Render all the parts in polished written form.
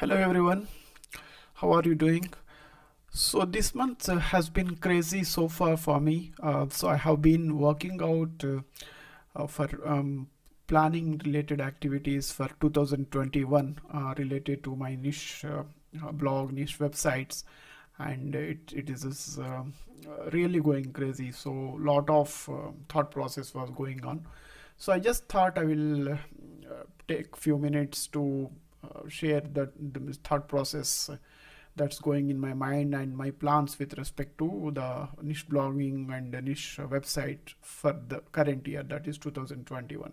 Hello everyone, how are you doing? So this month has been crazy so far for me. So I have been working out for planning related activities for 2021 related to my niche blog, niche websites, and it is really going crazy. So lot of thought process was going on. So I just thought I will take few minutes to share the thought process that's going in my mind and my plans with respect to the niche blogging and the niche website for the current year, that is 2021.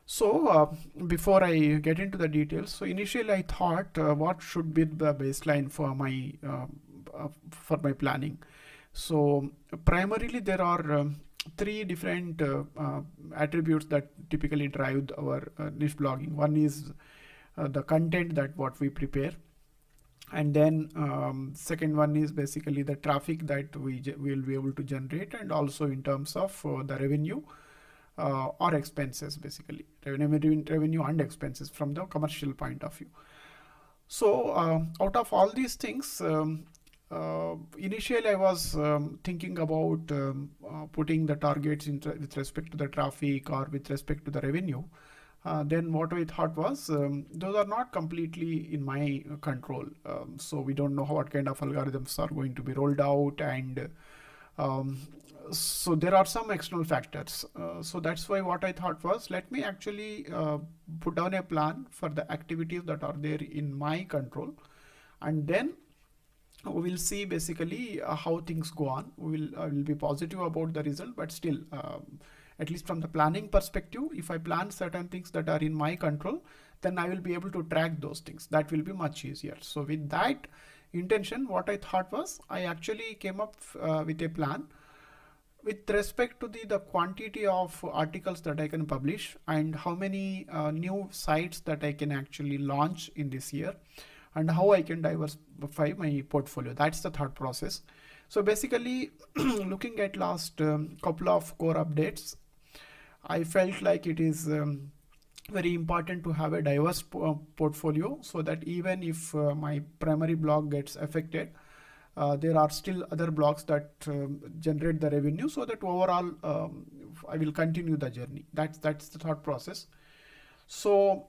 So before I get into the details, so initially I thought what should be the baseline for my planning. So primarily there are three different attributes that typically drive our niche blogging. One is the content that what we prepare, and then second one is basically the traffic that we will be able to generate, and also in terms of the revenue or expenses, basically revenue and expenses from the commercial point of view. So out of all these things, initially I was thinking about putting the targets with respect to the traffic or with respect to the revenue. Then what I thought was those are not completely in my control. So we don't know what kind of algorithms are going to be rolled out, and so there are some external factors. So that's why what I thought was, let me actually put down a plan for the activities that are there in my control, and then we will see basically how things go on. I will be positive about the result, but still at least from the planning perspective, if I plan certain things that are in my control, then I will be able to track those things. That will be much easier. So with that intention, what I thought was, I actually came up with a plan with respect to the quantity of articles that I can publish and how many new sites that I can actually launch in this year, and how I can diversify my portfolio. That's the thought process. So basically looking at last couple of core updates, I felt like it is very important to have a diverse portfolio, so that even if my primary blog gets affected, there are still other blogs that generate the revenue, so that overall I will continue the journey. That's the thought process. So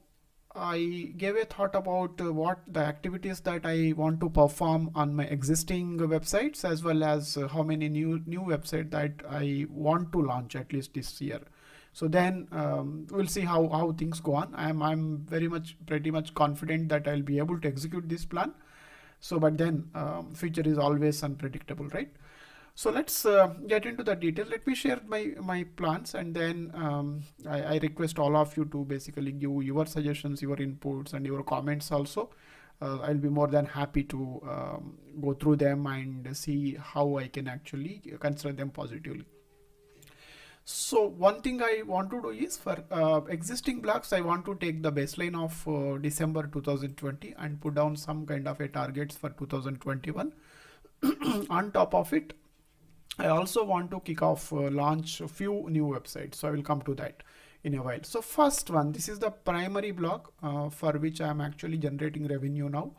I gave a thought about what the activities that I want to perform on my existing websites, as well as how many new websites that I want to launch at least this year. So then we'll see how things go on. I'm pretty much confident that I'll be able to execute this plan. So, but then future is always unpredictable, right? So let's get into the detail. Let me share my plans, and then I request all of you to basically give your suggestions, your inputs, and your comments also. I'll be more than happy to go through them and see how I can actually consider them positively. So one thing I want to do is, for existing blogs, I want to take the baseline of December 2020 and put down some kind of a targets for 2021. On top of it, I also want to kick off launch a few new websites. So I will come to that in a while. So first one, this is the primary blog for which I am actually generating revenue now.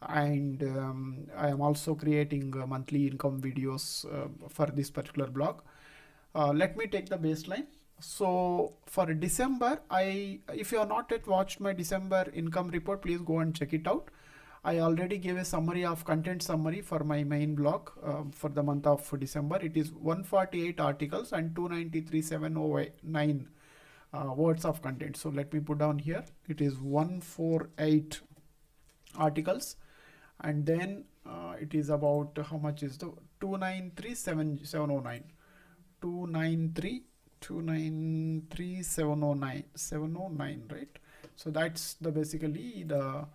And I am also creating monthly income videos for this particular blog. Let me take the baseline. So for December, if you have not yet watched my December income report, please go and check it out. I already gave a content summary for my main blog for the month of December. It is 148 articles and 293,709 words of content. So let me put down here. It is 148 articles, and then it is about how much is the 293,709. 293,709, right? So that's basically the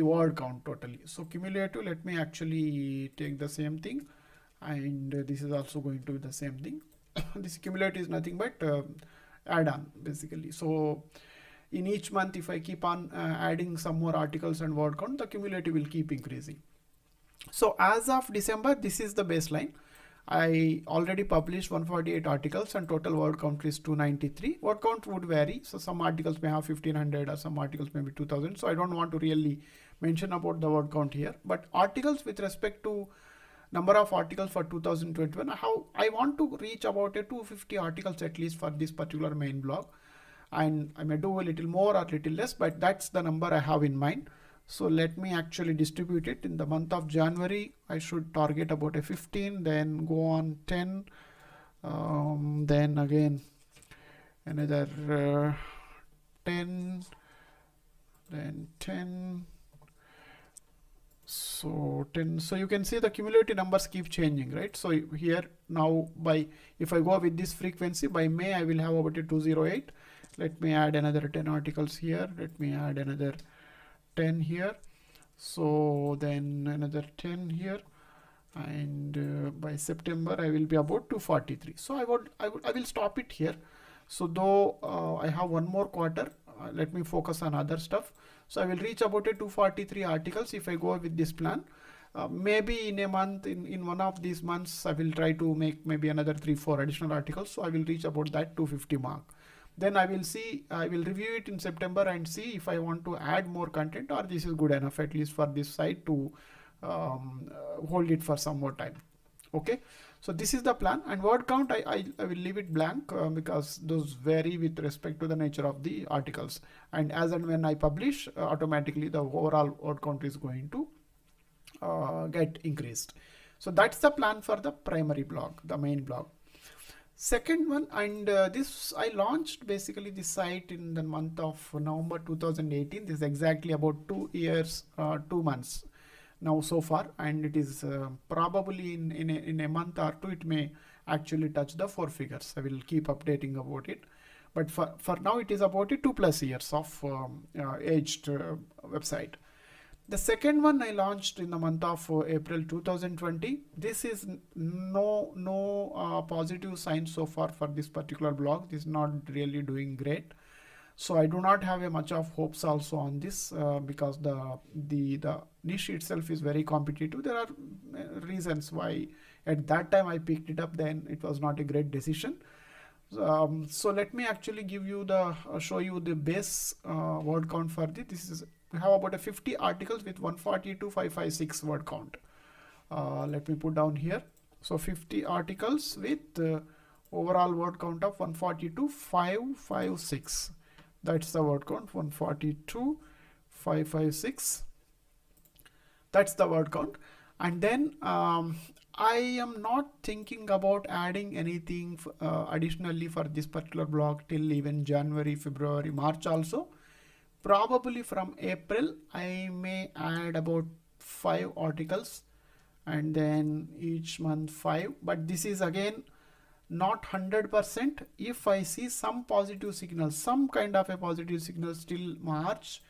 word count totally. So cumulative, let me actually take the same thing, and this is also going to be the same thing. This cumulative is nothing but add on, basically. So in each month, if I keep on adding some more articles and word count, the cumulative will keep increasing. So as of December, this is the baseline. I already published 148 articles and total word count is 293. Word count would vary. So some articles may have 1500 or some articles may be 2000. So I don't want to really mention about the word count here, but articles with respect to number of articles for 2021, how I want to reach about a 250 articles at least for this particular main blog. And I may do a little more or little less, but that's the number I have in mind. So let me actually distribute it. In the month of January, I should target about a 15, then go on 10, then again another 10, then 10. So 10. So you can see the cumulative numbers keep changing, right? So here now, if I go with this frequency, by May I will have about a 208. Let me add another 10 articles here. Let me add another 10 here. So then another 10 here, and by September I will be about 243. So I will stop it here. So though I have one more quarter, let me focus on other stuff. So I will reach about a 243 articles if I go with this plan. Maybe in a month, in one of these months, I will try to make maybe another 3-4 additional articles. So I will reach about that 250 mark. Then I will see, I will review it in September and see if I want to add more content or this is good enough at least for this site to hold it for some more time. Okay, so this is the plan. And word count, I will leave it blank because those vary with respect to the nature of the articles. And as and when I publish, automatically the overall word count is going to get increased. So that's the plan for the primary blog, the main blog. Second one, and this I launched basically this site in the month of November 2018. This is exactly about 2 years, 2 months now so far, and it is probably in a month or two it may actually touch the 4 figures. I will keep updating about it, but for now it is about a 2+ years of aged website. The second one I launched in the month of April 2020. This is no positive sign so far for this particular blog. This is not really doing great. So I do not have a much of hopes also on this because the niche itself is very competitive. There are reasons why at that time I picked it up, then it was not a great decision. So let me actually give you show you the base word count for this. This is, we have about a 50 articles with 142,556 word count. Let me put down here. So 50 articles with overall word count of 142,556. That's the word count, 142,556. That's the word count. And then I am not thinking about adding anything additionally for this particular blog till even January, February, March also. Probably from April, I may add about 5 articles and then each month 5. But this is again not 100%. If I see some positive signal, some kind of a positive signal till March,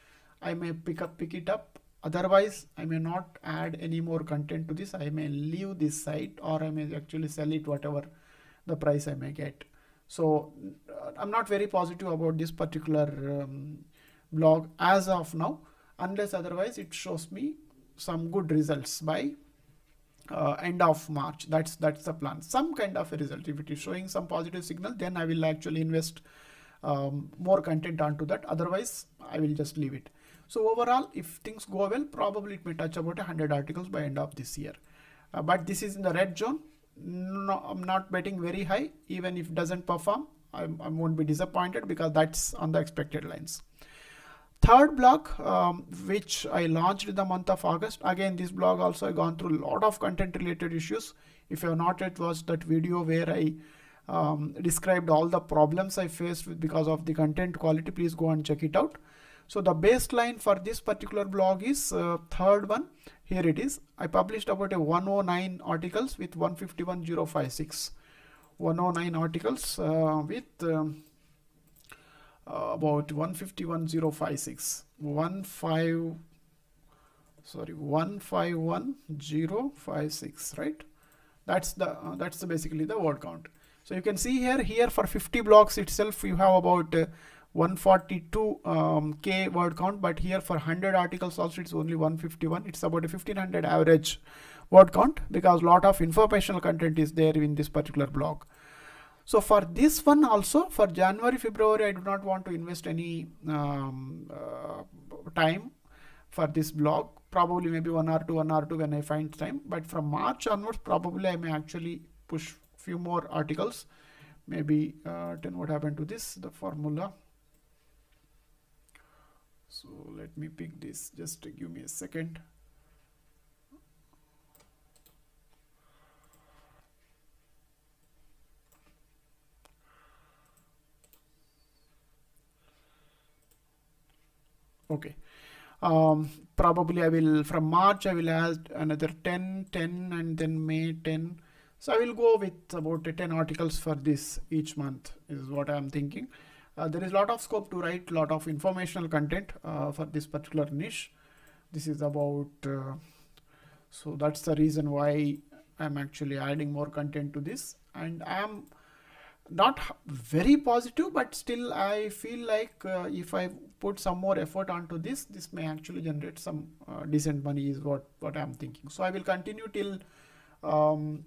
I may pick it up. Otherwise, I may not add any more content to this. I may leave this site or I may actually sell it whatever the price I may get. So I'm not very positive about this particular blog as of now, unless otherwise it shows me some good results by end of March. That's the plan, some kind of a result. If it is showing some positive signal, then I will actually invest more content onto that. Otherwise I will just leave it. So overall, if things go well, probably it may touch about 100 articles by end of this year. But this is in the red zone. No, I'm not betting very high. Even if it doesn't perform, I won't be disappointed because that's on the expected lines. Third blog, which I launched in the month of August. Again, this blog also I gone through a lot of content related issues. If you have not yet watched that video where I described all the problems I faced because of the content quality, please go and check it out. So the baseline for this particular blog is third one. Here it is. I published about 109 articles with 151,056. 109 articles with about 151,056. 151,056, right? That's basically the word count. So you can see here for 50 blogs itself you have about 142K word count, but here for 100 articles also it's only 151. It's about a 1500 average word count, because a lot of informational content is there in this particular blog. So for this one also, for January, February, I do not want to invest any time for this blog. Probably maybe one or two when I find time. But from March onwards, probably I may actually push few more articles. Maybe 10. What happened to this? The formula. So let me pick this. Just give me a second. Okay. Probably I will, from March I will add another 10 and then May 10. So I will go with about 10 articles for this each month is what I am thinking. There is a lot of scope to write a lot of informational content for this particular niche. This is about, so that's the reason why I'm actually adding more content to this, and I am not very positive, but still I feel like if I put some more effort onto this, this may actually generate some decent money is what I'm thinking. So I will continue till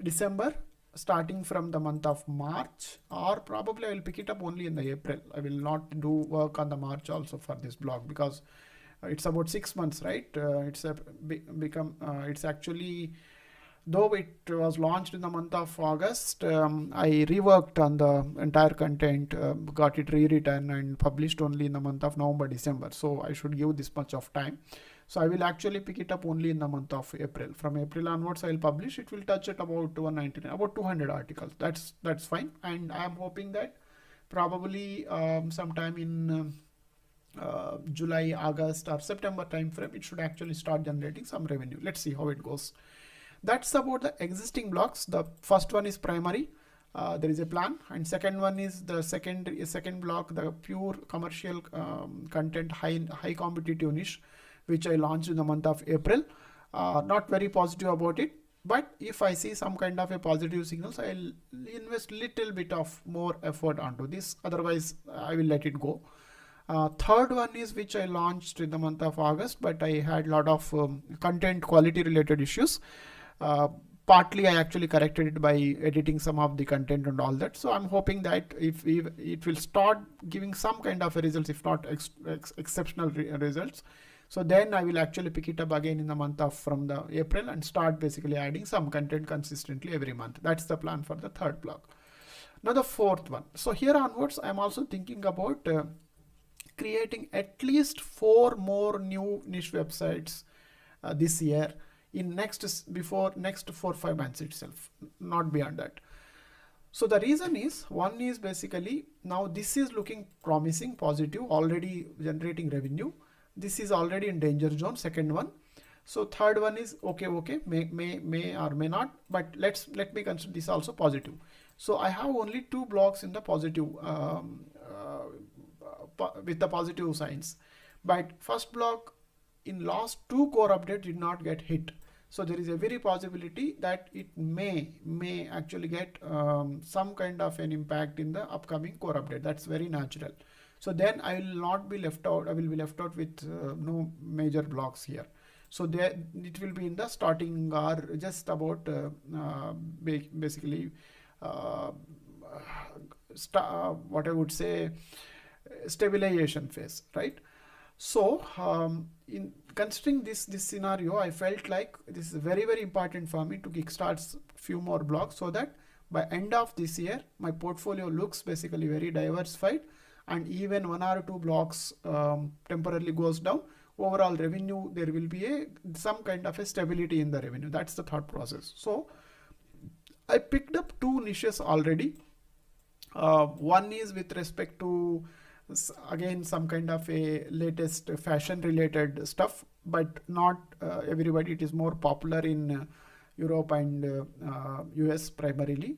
December, starting from the month of March, or probably I will pick it up only in the April. I will not do work on the March also for this blog, because it's about 6 months, right? It's actually, though it was launched in the month of August, I reworked on the entire content, got it rewritten and published only in the month of November, December. So I should give this much of time. So I will actually pick it up only in the month of April. From April onwards, I will publish. It will touch at about 199, about 200 articles. That's fine. And I am hoping that probably sometime in July, August or September timeframe, it should actually start generating some revenue. Let's see how it goes. That's about the existing blocks. The first one is primary. There is a plan, and second one is the second block, the pure commercial content, high competitive niche, which I launched in the month of April. Not very positive about it, but if I see some kind of a positive signals, I'll invest little bit of more effort onto this. Otherwise, I will let it go. Third one is which I launched in the month of August, but I had a lot of content quality related issues. Partly I actually corrected it by editing some of the content and all that. So I'm hoping that if it will start giving some kind of a results, if not exceptional results. So then I will actually pick it up again in the month of from the April and start basically adding some content consistently every month. That's the plan for the third block. Now the fourth one. So here onwards, I'm also thinking about creating at least 4 more new niche websites this year, in before next 4-5 months itself, not beyond that. So the reason is, one is basically now this is looking promising, positive, already generating revenue. This is already in danger zone, second one. So third one is okay, may or may not, but let me consider this also positive. So I have only 2 blocks in the positive with the positive signs, but first block in last 2 core updates did not get hit. So there is a very possibility that it may actually get some kind of an impact in the upcoming core update. That's very natural. So then I will not be left out. I will be left out with no major blocks here. So there it will be in the starting or just about basically what I would say stabilization phase, right? So in considering this scenario, I felt like this is very, very important for me to kickstart few more blocks, so that by end of this year my portfolio looks basically very diversified, and even 1 or 2 blocks temporarily goes down, overall revenue there will be some kind of a stability in the revenue. That's the thought process. So I picked up 2 niches already. One is with respect to again some kind of a latest fashion related stuff, but not everybody. It is more popular in Europe and US primarily.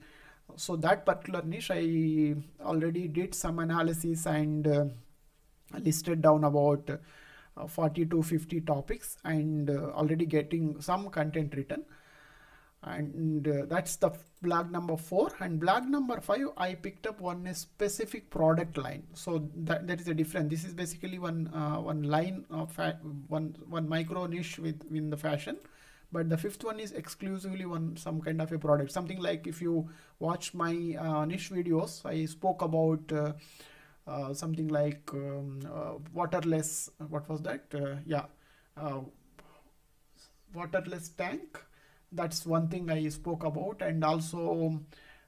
So that particular niche I already did some analysis and listed down about 40 to 50 topics, and already getting some content written. And that's the blog number 4. And blog number 5, I picked up one specific product line. So that is a different. This is basically one line of one micro niche within the fashion, but the fifth one is exclusively some kind of a product. Something like if you watch my niche videos, I spoke about something like waterless, what was that? Waterless tank. That's one thing I spoke about, and also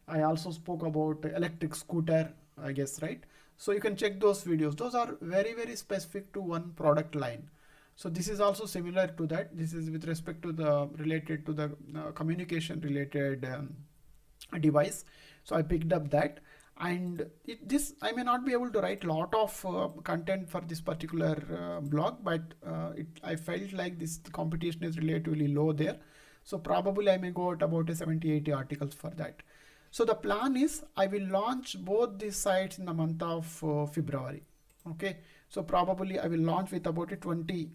I also spoke about electric scooter, I guess, right? So you can check those videos. Those are very, very specific to one product line. So this is also similar to that. This is with respect to the related to the communication related device. So I picked up that, and this I may not be able to write a lot of content for this particular blog, but I felt like the competition is relatively low there. So probably I may go at about 70-80 articles for that. So the plan is I will launch both these sites in the month of February. Okay, so probably I will launch with about 20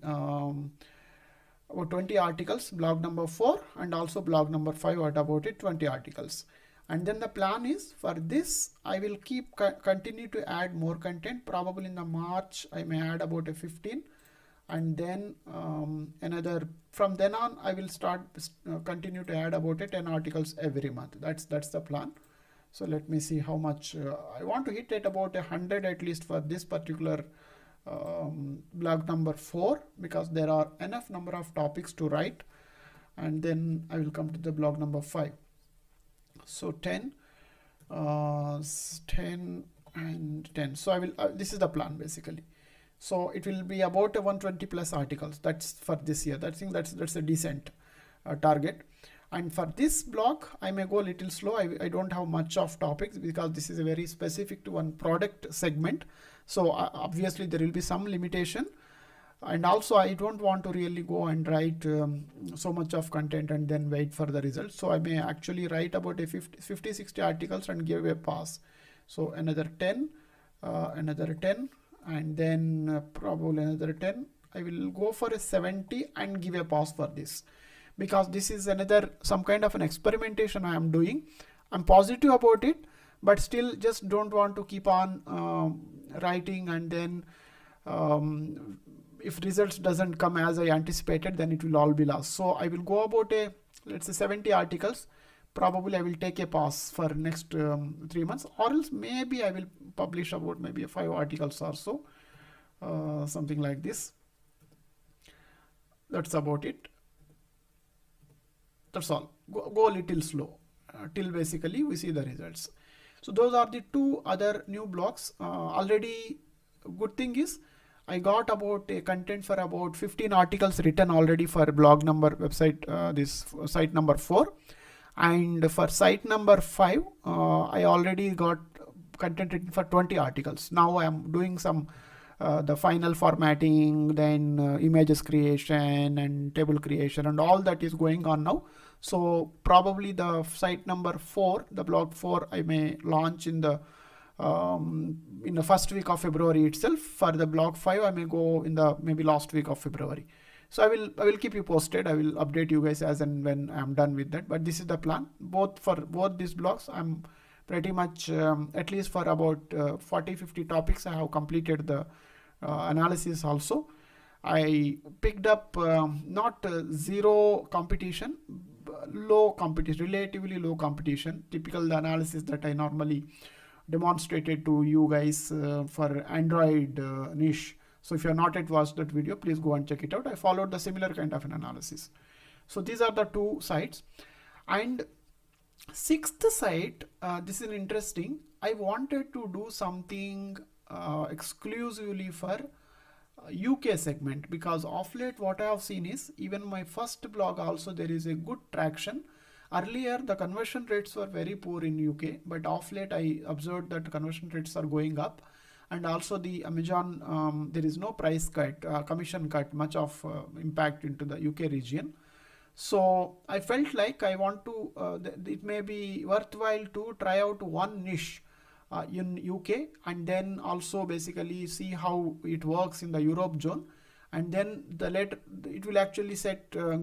articles, blog number 4 and also blog number 5 at about 20 articles. And then the plan is for this I will continue to add more content. Probably in the March I may add about 15, and then another, from then on I will start continue to add about 10 articles every month. That's the plan. So let me see how much I want to hit at about 100 at least for this particular blog number 4, because there are enough number of topics to write, and then I will come to the blog number 5. So 10 and 10. So I will this is the plan basically. So it will be about 120 plus articles. That's for this year. I think that's a decent target. And for this blog, I may go a little slow. I don't have much of topics because this is a very specific to one product segment. So obviously there will be some limitation. And also I don't want to really go and write so much of content and then wait for the results. So I may actually write about 50-60 articles and give a pass. So another 10, and then probably another 10. I will go for a 70 and give a pause for this, because this is some kind of an experimentation I am doing. I'm positive about it, but still just don't want to keep on writing, and then if results doesn't come as I anticipated, then it will all be lost. So I will go about let's say 70 articles. Probably I will take a pause for next 3 months, or else maybe I will publish about maybe 5 articles or so, something like this. That's about it. That's all. Go a little slow till basically we see the results. So those are the 2 other new blogs. Already good thing is I got about a content for about 15 articles written already for blog number website, this site number 4. And for site number 5, I already got content written for 20 articles. Now I am doing some the final formatting, then images creation and table creation, and all that is going on now. So probably the site number 4, the blog 4, I may launch in the first week of February itself. For the blog 5, I may go in the maybe last week of February. So I will keep you posted. I will update you guys as and when I'm done with that. But this is the plan. For both these blogs, I'm pretty much at least for about 40-50 topics I have completed the analysis also. I picked up not zero competition, low competition, relatively low competition, typical the analysis that I normally demonstrated to you guys for Android niche. So if you have not yet watched that video, please go and check it out. I followed the similar kind of an analysis. So these are the 2 sites. And 6th site, this is interesting. I wanted to do something exclusively for UK segment, because of late what I have seen is even my first blog also there is a good traction. Earlier the conversion rates were very poor in UK, but of late I observed that conversion rates are going up. And also the Amazon, there is no price cut, commission cut, much of impact into the UK region. So I felt like I want to, it may be worthwhile to try out one niche in UK, and then also basically see how it works in the Europe zone. And then it will actually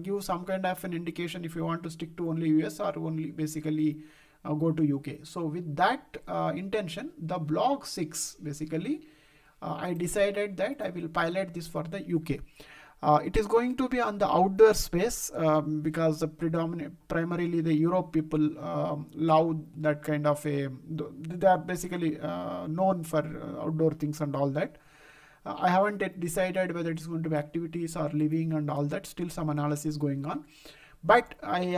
give some kind of an indication if you want to stick to only US or only basically go to UK. So with that intention, the blog 6 basically, I decided that I will pilot this for the UK. It is going to be on the outdoor space because the primarily the Europe people love that kind of a, they are basically known for outdoor things and all that. I haven't yet decided whether it's going to be activities or living and all that. Still some analysis going on, but I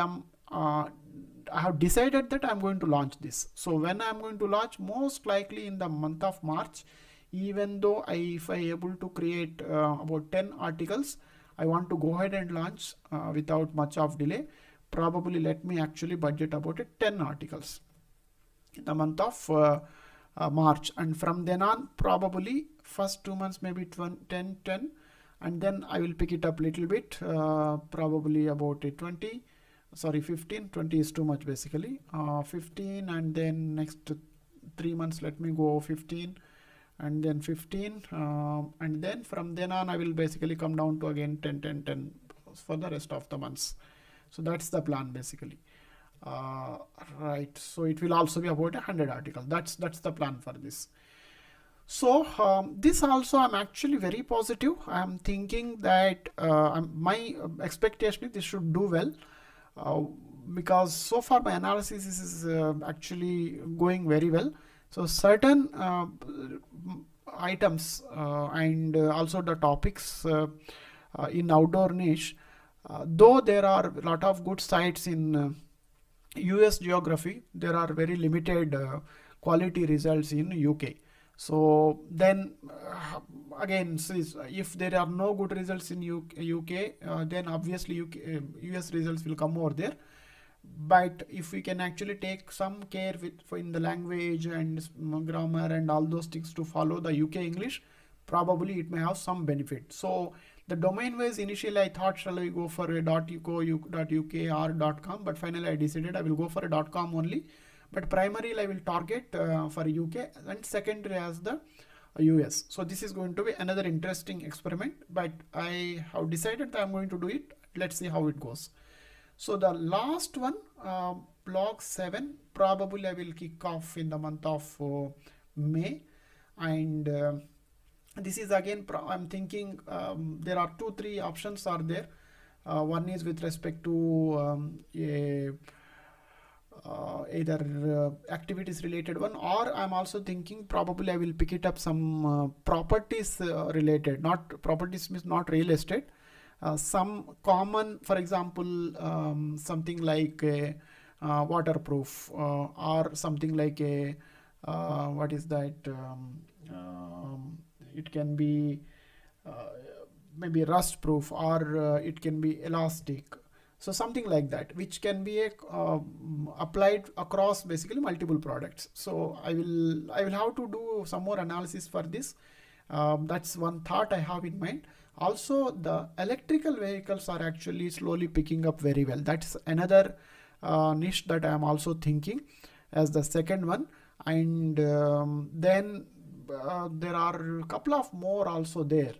have decided that I'm going to launch this. So when I'm going to launch, most likely in the month of March, even though if I able to create about 10 articles, I want to go ahead and launch without much of delay. Probably let me actually budget about 10 articles in the month of March, and from then on, probably first 2 months maybe 10, and then I will pick it up little bit, probably about 20. Sorry, 15. 20 is too much basically. 15, and then next 3 months let me go 15, and then 15, and then from then on I will basically come down to again 10, 10, 10 for the rest of the months. So that's the plan basically. Right, so it will also be about 100 articles. That's the plan for this. So this also I'm actually very positive. I'm thinking that my expectation is this should do well, because so far my analysis is actually going very well. So certain items and also the topics in outdoor niche, though there are a lot of good sites in US geography, there are very limited quality results in UK. So then again, if there are no good results in UK, then obviously US results will come over there. But if we can actually take some care in the language and grammar and all those things to follow the UK English, probably it may have some benefit. So the domain wise, initially I thought, shall I go for a .uk or .com, but finally I decided I will go for a .com only. But primarily I will target for UK and secondary as the US. So this is going to be another interesting experiment, but I have decided that I'm going to do it. Let's see how it goes. So the last one, blog 7, probably I will kick off in the month of May, and this is again, I'm thinking there are 2-3 options are there. One is with respect to either activities related one, or I'm also thinking probably I will pick it up some properties related, not properties means not real estate. Some common, for example, something like a waterproof or something like a what is that? It can be maybe rust proof, or it can be elastic. So something like that, which can be applied across basically multiple products. So I will have to do some more analysis for this. That's one thought I have in mind. Also, the electrical vehicles are actually slowly picking up very well. That's another niche that I am also thinking as the second one. And then there are a couple of more also there.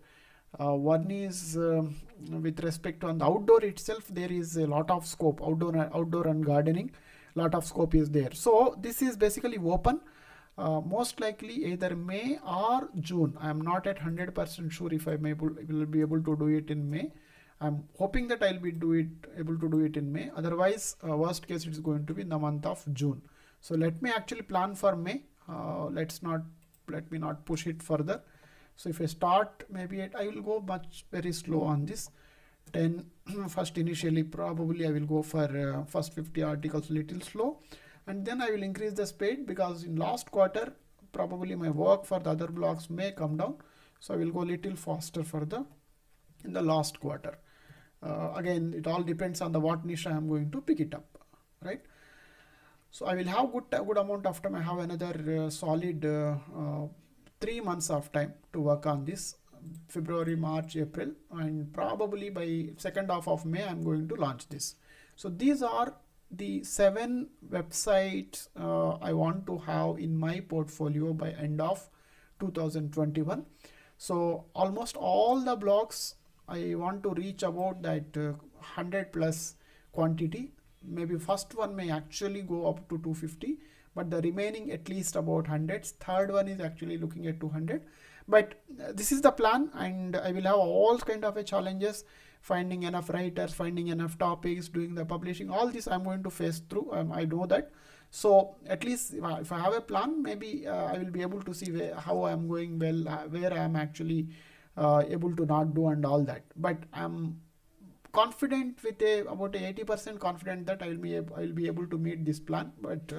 One is with respect to on the outdoor itself, there is a lot of scope. Outdoor and gardening, lot of scope is there. So this is basically open. Most likely either May or June. I am not at 100% sure if I will be able to do it in May. I'm hoping that I'll be able to do it in May. Otherwise, worst case, it's going to be in the month of June. So let me actually plan for May. Let me not push it further. So if I start, maybe I will go very slow on this. 10 first initially, probably I will go for first 50 articles little slow, and then I will increase the speed, because in last quarter probably my work for the other blogs may come down. So I will go little faster in the last quarter. Again, it all depends on the what niche I am going to pick it up, right? So I will have good amount of time. I have another solid 3 months of time to work on this. February, March, April, and probably by second half of May I'm going to launch this. So these are the 7 websites I want to have in my portfolio by end of 2021. So almost all the blogs I want to reach about that 100 plus quantity. Maybe first one may actually go up to 250, but the remaining at least about 100. Third one is actually looking at 200. But this is the plan, and I will have all kind of challenges, finding enough writers, finding enough topics, doing the publishing, all this I'm going to face through. I know that. So at least if I have a plan, maybe I will be able to see how I'm going well, where I'm actually able to not do and all that. But I'm confident with about 80% confident that I will be able to meet this plan. But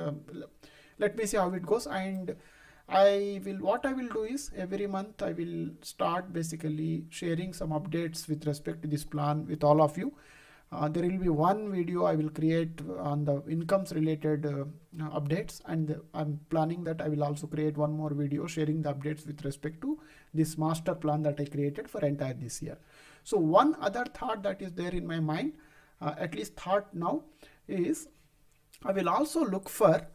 let me see how it goes. And what I will do is every month I will start basically sharing some updates with respect to this plan with all of you. There will be one video I will create on the incomes related updates, and I'm planning that I will also create one more video sharing the updates with respect to this master plan that I created for entire this year. So one other thought that is there in my mind, at least thought now, is I will also look for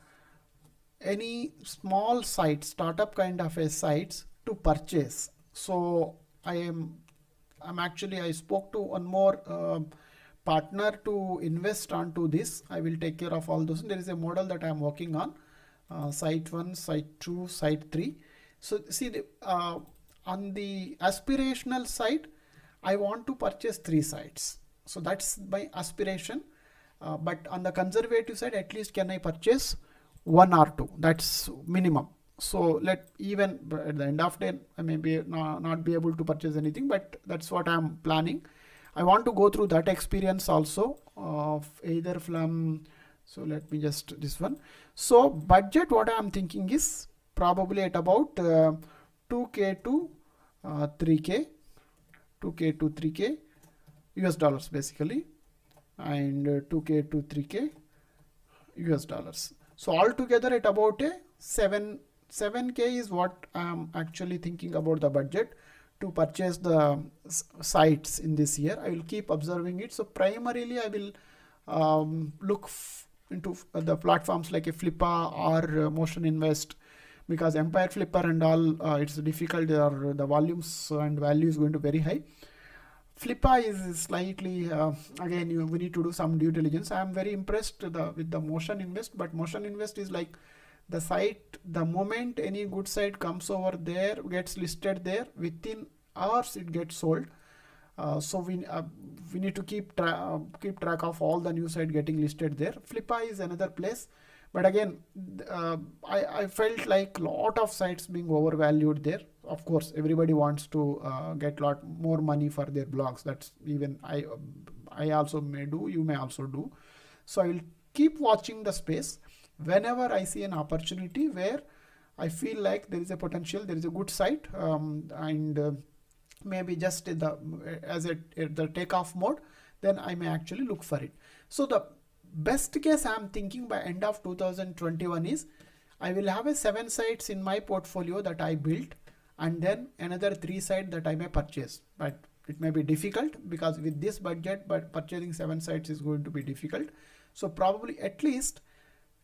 any small sites, startup kind of a sites to purchase. So I spoke to one more partner to invest onto this. I will take care of all those. There is a model that I am working on, site 1, site 2, site 3. So see, on the aspirational side, I want to purchase 3 sites. So that's my aspiration. But on the conservative side, at least can I purchase 1 or 2? That's minimum. So even at the end of the day, I may not be able to purchase anything, but that's what I'm planning. I want to go through that experience also of either from, so let me just this one. So budget, what I am thinking is probably at about 2K to 3K, 2K to 3K US dollars basically, and 2K to 3K US dollars. So altogether at about a 7K is what I am actually thinking about the budget to purchase the sites in this year. I will keep observing it. So primarily I will look into the platforms like a Flippa or Motion Invest, because Empire Flipper and all, it's difficult. The volumes and value is going to be very high. Flippa is slightly, again, we need to do some due diligence. I am very impressed with the Motion Invest, but Motion Invest is like the site, the moment any good site comes over there, gets listed there, within hours it gets sold. So we need to keep track of all the new site getting listed there. Flippa is another place, but again, I felt like a lot of sites being overvalued there. Of course, everybody wants to get a lot more money for their blogs. That's even I also may do, you may also do. So I will keep watching the space. Whenever I see an opportunity where I feel like there is a potential, there is a good site, and maybe just the takeoff mode, then I may actually look for it. So the best case I am thinking by end of 2021 is I will have 7 sites in my portfolio that I built, and then another 3 sites that I may purchase. But it may be difficult because with this budget, but purchasing 7 sites is going to be difficult. So probably at least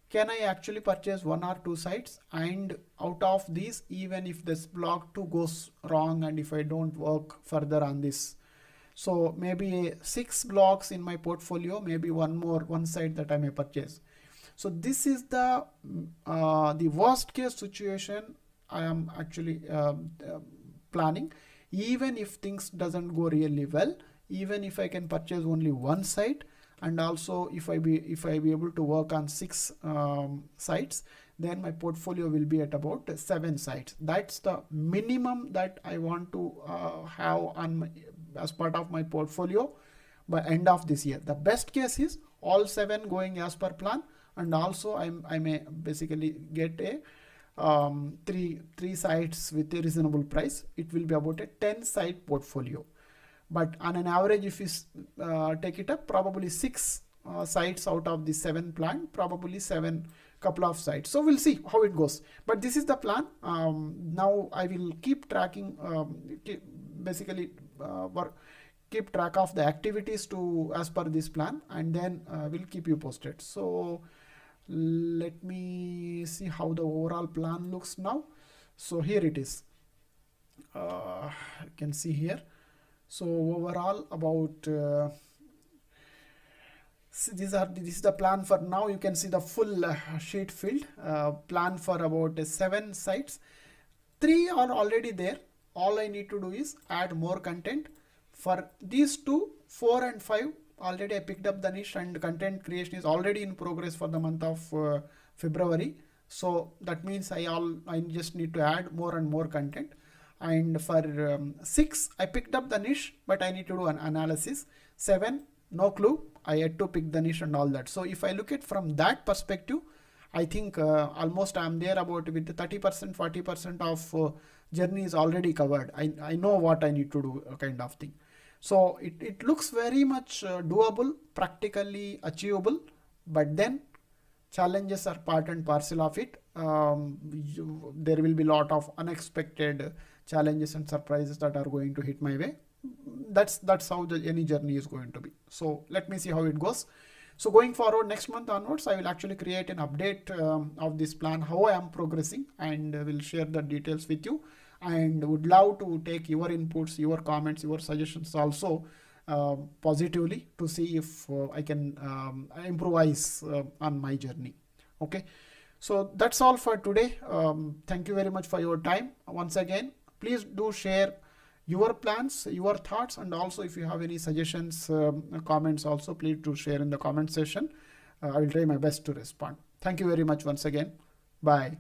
can I actually purchase 1 or 2 sites, and out of these, even if this blog 2 goes wrong and if I don't work further on this, so maybe 6 blogs in my portfolio, maybe one site that I may purchase. So this is the worst case situation I am actually planning. Even if things doesn't go really well, even if I can purchase only 1 site, and also if I be able to work on 6 sites, then my portfolio will be at about 7 sites. That's the minimum that I want to have on as part of my portfolio by end of this year. The best case is all 7 going as per plan, and also I may basically get a 3 sites with a reasonable price. It will be about a 10 site portfolio. But on an average, if you take it up, probably 6 sites out of the 7 planned, probably 7 couple of sites. So we'll see how it goes. But this is the plan. Now I will keep tracking, keep track of the activities as per this plan, and then we'll keep you posted. So let me see how the overall plan looks now. So here it is. You can see here. So overall about this is the plan for now. You can see the full sheet filled, plan for about 7 sites. 3 are already there. all I need to do is add more content. For these two, 4 and 5, already I picked up the niche and content creation is already in progress for the month of February. So that means I just need to add more and more content. And for 6, I picked up the niche, but I need to do an analysis. 7, no clue. I had to pick the niche and all that. So if I look at from that perspective, I think almost I'm there about with 30%, 40% of journey is already covered. I know what I need to do, kind of thing. So it looks very much doable, practically achievable, but then challenges are part and parcel of it. There will be a lot of unexpected challenges and surprises that are going to hit my way. That's how any journey is going to be. So let me see how it goes. So going forward, next month onwards, I will actually create an update of this plan, how I am progressing, and will share the details with you. And would love to take your inputs, your comments, your suggestions also positively to see if I can improvise on my journey. Okay, so that's all for today. Thank you very much for your time. Once again, please do share your plans, your thoughts, and also if you have any suggestions, comments also, please do share in the comment section. I will try my best to respond. Thank you very much once again. Bye.